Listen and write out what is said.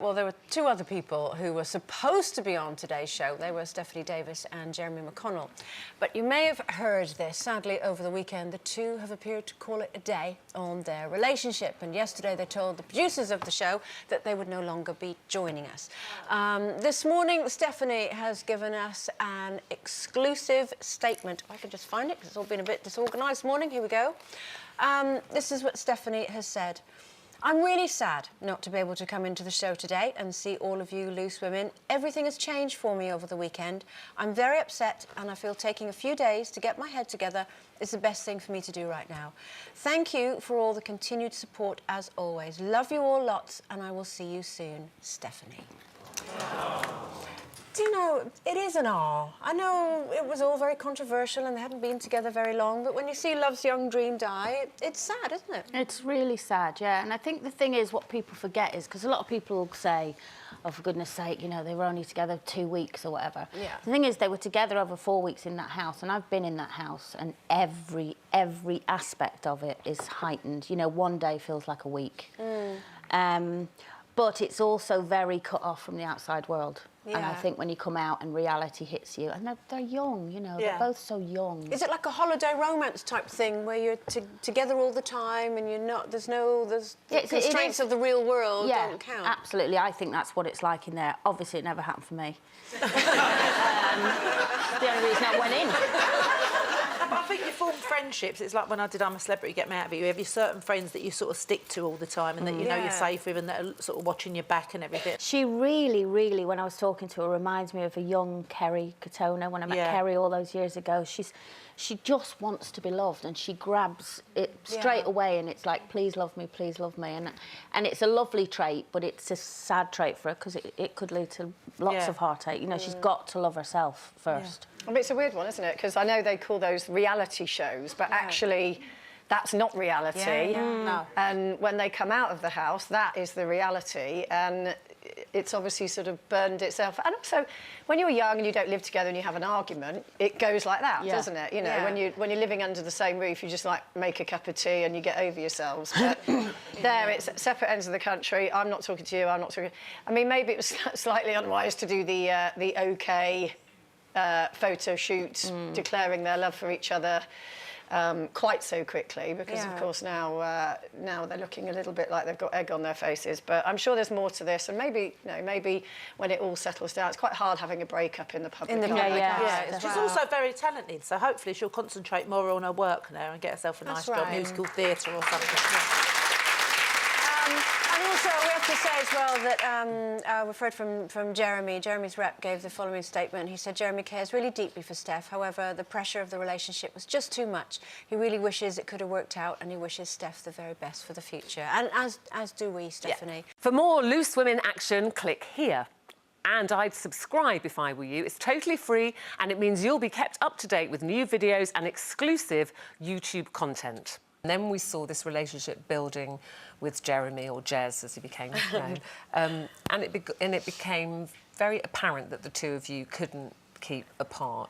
Well, there were two other people who were supposed to be on today's show. They were Stephanie Davis and Jeremy McConnell. But you may have heard this. Sadly, over the weekend, the two have appeared to call it a day on their relationship. And yesterday, they told the producers of the show that they would no longer be joining us. This morning, Stephanie has given us an exclusive statement. I can just find it because it's all been a bit disorganised this morning. Here we go. This is what Stephanie has said. I'm really sad not to be able to come into the show today and see all of you loose women. Everything has changed for me over the weekend. I'm very upset and I feel taking a few days to get my head together is the best thing for me to do right now. Thank you for all the continued support as always. Love you all lots and I will see you soon. Stephanie. Do you know, it is an R. I know it was all very controversial and they hadn't been together very long, but when you see love's young dream die, it's sad, isn't it? It's really sad, yeah. And I think the thing is, what people forget is, because a lot of people say, oh, for goodness sake, you know, they were only together 2 weeks or whatever. Yeah. The thing is, they were together over 4 weeks in that house, and I've been in that house, and every aspect of it is heightened. You know, one day feels like a week. But it's also very cut off from the outside world. Yeah. And I think when you come out and reality hits you, and they're young, you know, they're both so young. Is it like a holiday romance type thing where you're together all the time and you're not, the constraints of the real world don't count? Absolutely. I think that's what it's like in there. Obviously, it never happened for me. The only reason I went in. I think you form friendships. It's like when I did I'm a Celebrity, Get Me Out of It. You have your certain friends that you sort of stick to all the time and that you know you're safe with and that are sort of watching your back and everything. She really, when I was talking to her, reminds me of a young Kerry Katona when I met Kerry all those years ago. She just wants to be loved and she grabs it straight away and it's like, please love me, please love me. And it's a lovely trait, but it's a sad trait for her because it could lead to lots of heartache. You know, she's got to love herself first. I mean, it's a weird one, isn't it? Because I know they call those reality shows, but actually that's not reality. No. And when they come out of the house, that is the reality. And it's obviously sort of burned itself. And also, when you're young and you don't live together and you have an argument, it goes like that, doesn't it? You know, when you're living under the same roof, you just like make a cup of tea and you get over yourselves. But there, it's separate ends of the country. I'm not talking to you. I'm not talking. I mean, maybe it was slightly unwise to do the OK photo shoot declaring their love for each other quite so quickly because of course now they're looking a little bit like they've got egg on their faces, but I'm sure there's more to this and maybe maybe when it all settles down. It's quite hard having a breakup in the public eye. She's also very talented, so hopefully she'll concentrate more on her work now and get herself a nice job, musical theatre or something. And also, we have to say as well that we've heard from Jeremy. Jeremy's rep gave the following statement. He said, Jeremy cares really deeply for Steph. However, the pressure of the relationship was just too much. He really wishes it could have worked out and he wishes Steph the very best for the future. And as do we, Stephanie. For more Loose Women action, click here. And I'd subscribe if I were you. It's totally free and it means you'll be kept up to date with new videos and exclusive YouTube content. And then we saw this relationship building with Jeremy, or Jez, as he became known. And it became very apparent that the two of you couldn't keep apart.